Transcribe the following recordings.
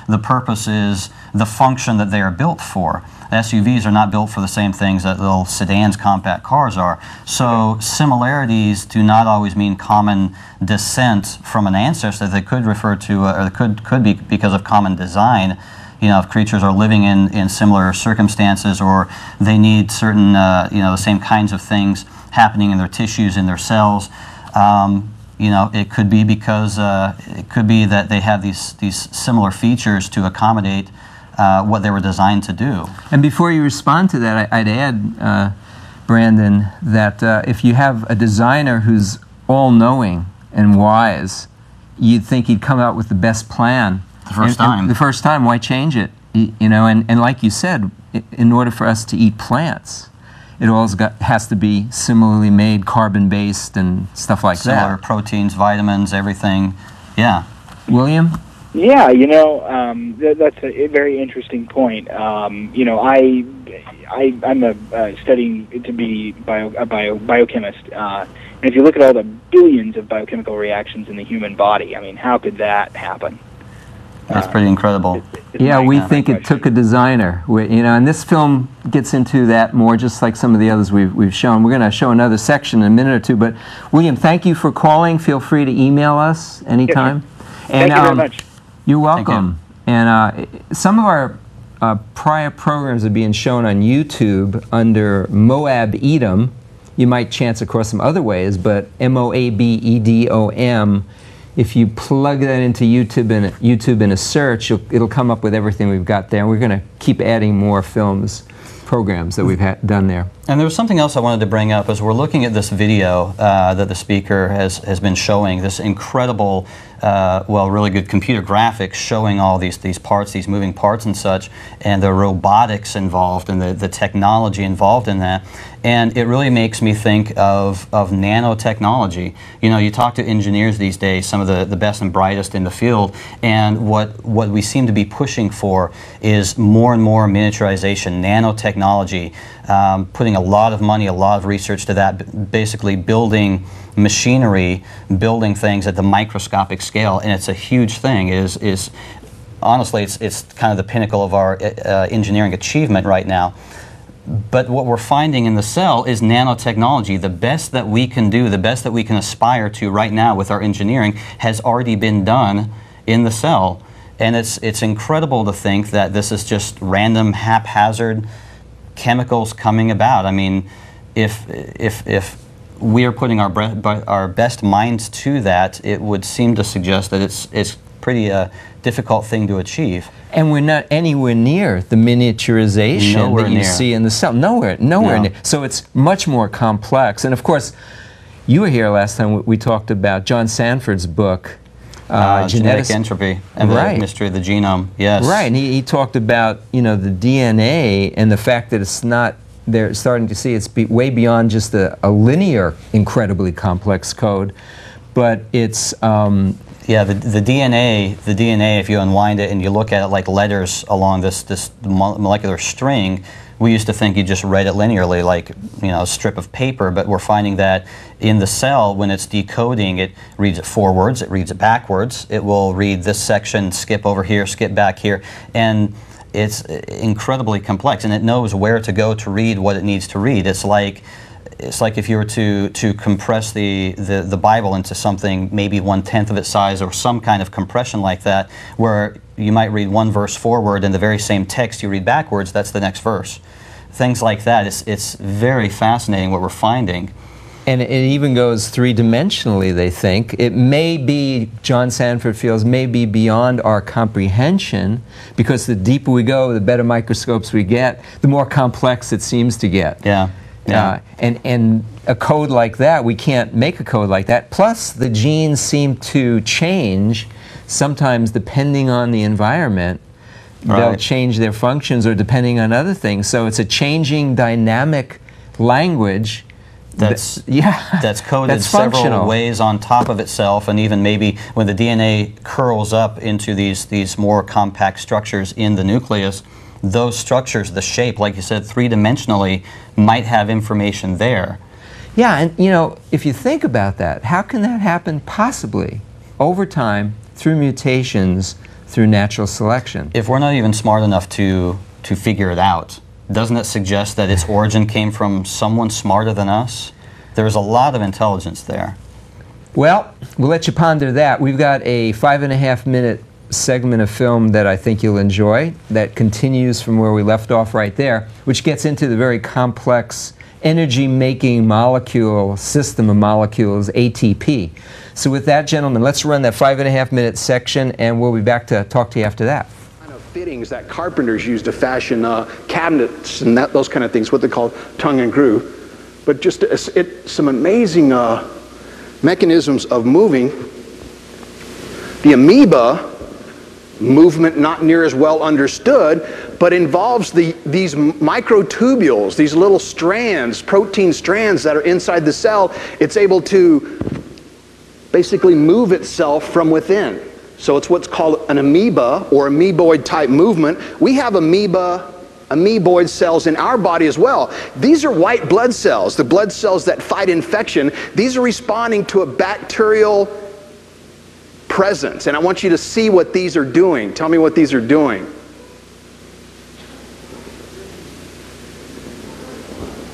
the purpose is the function that they are built for. SUVs are not built for the same things that little sedans, compact cars are. So similarities do not always mean common descent from an ancestor. They could refer to, or could be because of common design. You know, if creatures are living in similar circumstances, or they need certain, you know, the same kinds of things happening in their tissues, in their cells. You know, it could be because it could be that they have these similar features to accommodate what they were designed to do. And before you respond to that, I'd add, Brandon, that if you have a designer who's all-knowing and wise, you'd think he'd come out with the best plan. The first time. The first time, why change it? You know, and like you said, in order for us to eat plants, it all has to be similarly made, carbon-based and stuff like that. Similar proteins, vitamins, everything. Yeah. William? Yeah, you know, that's a very interesting point. You know, I'm studying to be a biochemist, and if you look at all the billions of biochemical reactions in the human body, I mean, how could that happen? That's pretty incredible. Yeah, we think it took a designer. You know, and this film gets into that more, just like some of the others we've shown. We're going to show another section in a minute or two. But William, thank you for calling. Feel free to email us anytime. Yes, thank you very much. You're welcome. And some of our prior programs are being shown on YouTube under Moab Edom. You might chance across some other ways, but MOABEDOM. If you plug that into YouTube in a search, it'll come up with everything we've got there. And we're going to keep adding more programs that we've done there. And there was something else I wanted to bring up as we're looking at this video that the speaker has been showing, this incredible, well, really good computer graphics showing all these parts, these moving parts and such, and the robotics involved and the technology involved in that. And it really makes me think of nanotechnology. You know, you talk to engineers these days, some of the best and brightest in the field, and what we seem to be pushing for is more and more miniaturization, nanotechnology, putting a lot of money, a lot of research to that, basically building machinery, building things at the microscopic scale, and it's a huge thing. Honestly, it's kind of the pinnacle of our engineering achievement right now. But what we're finding in the cell is nanotechnology. The best that we can do, the best that we can aspire to right now with our engineering has already been done in the cell. And it's incredible to think that this is just random, haphazard chemicals coming about. I mean, if we are putting our best minds to that, it would seem to suggest that it's pretty difficult thing to achieve. And we're not anywhere near the miniaturization that you see in the cell. Nowhere near. So it's much more complex. And of course, you were here last time. We talked about John Sanford's book, Genetic Entropy and the Mystery of the Genome. Yes. Right. And he talked about, you know, the DNA and the fact that it's not. They're starting to see it's way beyond just a linear, incredibly complex code, but it's. Yeah, the DNA, if you unwind it and you look at it like letters along this molecular string, we used to think you just read it linearly, like, you know, a strip of paper, but we're finding that in the cell, when it's decoding, it reads it forwards, it reads it backwards, it will read this section, skip over here, skip back here, and it's incredibly complex, and it knows where to go to read what it needs to read. It's like if you were to compress the Bible into something maybe 1/10 of its size, or some kind of compression like that, where you might read one verse forward and the very same text you read backwards, that's the next verse. Things like that. It's very fascinating what we're finding. And it even goes three-dimensionally, they think. It may be, John Sanford feels, may be beyond our comprehension, because the deeper we go, the better microscopes we get, the more complex it seems to get. Yeah. Yeah. And a code like that, we can't make a code like that. Plus, the genes seem to change, sometimes depending on the environment. They'll change their functions, or depending on other things. So it's a changing, dynamic language. That's coded several ways on top of itself, and even maybe when the DNA curls up into these more compact structures in the nucleus, those structures, the shape, like you said, three-dimensionally, might have information there. Yeah, and you know, if you think about that, how can that happen possibly over time through mutations through natural selection. If we're not even smart enough to figure it out, doesn't it suggest that its origin came from someone smarter than us? There's a lot of intelligence there. Well, we'll let you ponder that. We've got a 5.5-minute segment of film that I think you'll enjoy that continues from where we left off right there, which gets into the very complex energy-making molecule system of molecules, ATP. So with that, gentlemen, let's run that 5.5-minute section, and we'll be back to talk to you after that. Fittings that carpenters use to fashion cabinets and those kind of things, what they call tongue and groove. But just some amazing mechanisms of moving. The amoeba movement not near as well understood, but involves these microtubules, these little strands, protein strands that are inside the cell. It's able to basically move itself from within. So it's what's called an amoeba or amoeboid type movement. We have amoeboid cells in our body as well. These are white blood cells, the blood cells that fight infection. These are responding to a bacterial presence. And I want you to see what these are doing. Tell me what these are doing.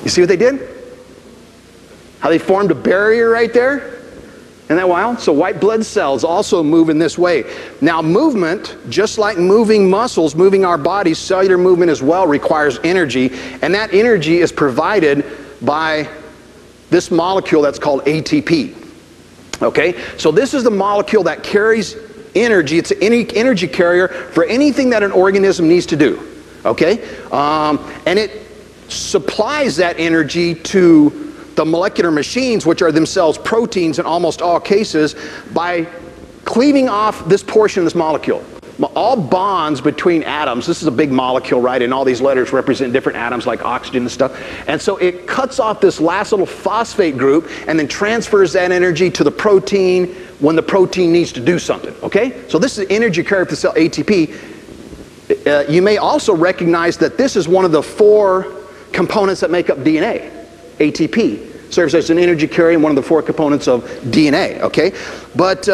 You see what they did? How they formed a barrier right there? Isn't that wild? So white blood cells also move in this way. Now movement, just like moving muscles, moving our bodies, cellular movement as well requires energy, and that energy is provided by this molecule that's called ATP. Okay? So this is the molecule that carries energy. It's an energy carrier for anything that an organism needs to do. Okay? And it supplies that energy to the molecular machines, which are themselves proteins in almost all cases, by cleaving off this portion of this molecule. All bonds between atoms, this is a big molecule, right, and all these letters represent different atoms like oxygen and stuff, and so it cuts off this last little phosphate group and then transfers that energy to the protein when the protein needs to do something, okay? So this is the energy carrier for the cell, ATP. You may also recognize that this is one of the 4 components that make up DNA. ATP serves as an energy carrier and one of the 4 components of DNA, okay? But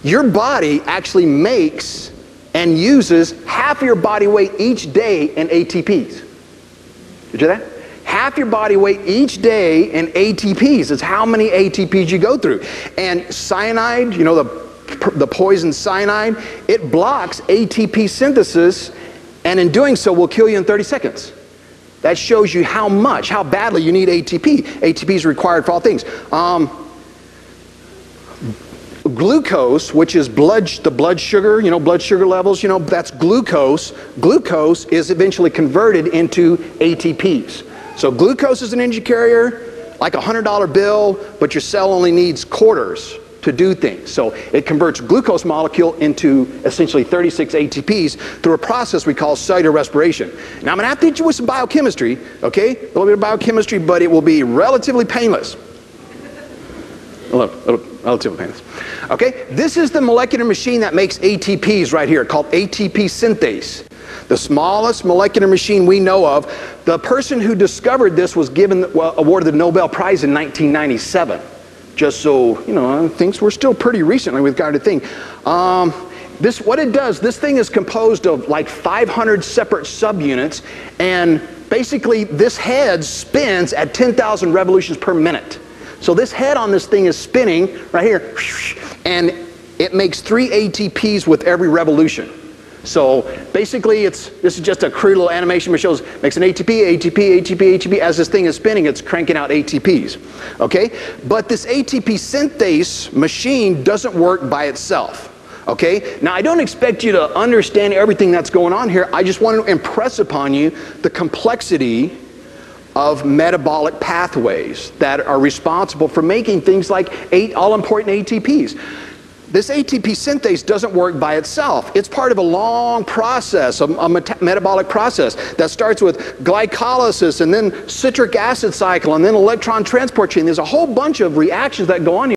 your body actually makes and uses half your body weight each day in ATPs. Did you hear that? Half your body weight each day in ATPs is how many ATPs you go through. And cyanide, you know, the poison cyanide, it blocks ATP synthesis, and in doing so will kill you in 30 seconds. That shows you how badly you need ATP. ATP is required for all things. Glucose, which is the blood sugar, you know, blood sugar levels, you know, that's glucose. Glucose is eventually converted into ATPs. So glucose is an energy carrier, like a $100 bill, but your cell only needs quarters to do things. So it converts glucose molecule into essentially 36 ATPs through a process we call cellular respiration. Now I'm going to have to hit you with some biochemistry, okay? A little bit of biochemistry, but it will be relatively painless. Relatively painless. Okay? This is the molecular machine that makes ATPs right here, called ATP synthase. The smallest molecular machine we know of. The person who discovered this was awarded the Nobel Prize in 1997. Just so, you know, things were still pretty recently with regard to things. What it does, this thing is composed of like 500 separate subunits, and basically this head spins at 10,000 revolutions per minute. So this head on this thing is spinning right here, and it makes 3 ATPs with every revolution. So basically this is just a crude little animation which shows, makes an ATP, ATP, ATP, ATP. As this thing is spinning, it's cranking out ATPs. Okay? But this ATP synthase machine doesn't work by itself. Okay? Now I don't expect you to understand everything that's going on here. I just want to impress upon you the complexity of metabolic pathways that are responsible for making things like all-important ATPs. This ATP synthase doesn't work by itself. It's part of a long process, a metabolic process that starts with glycolysis and then citric acid cycle and then electron transport chain. There's a whole bunch of reactions that go on here.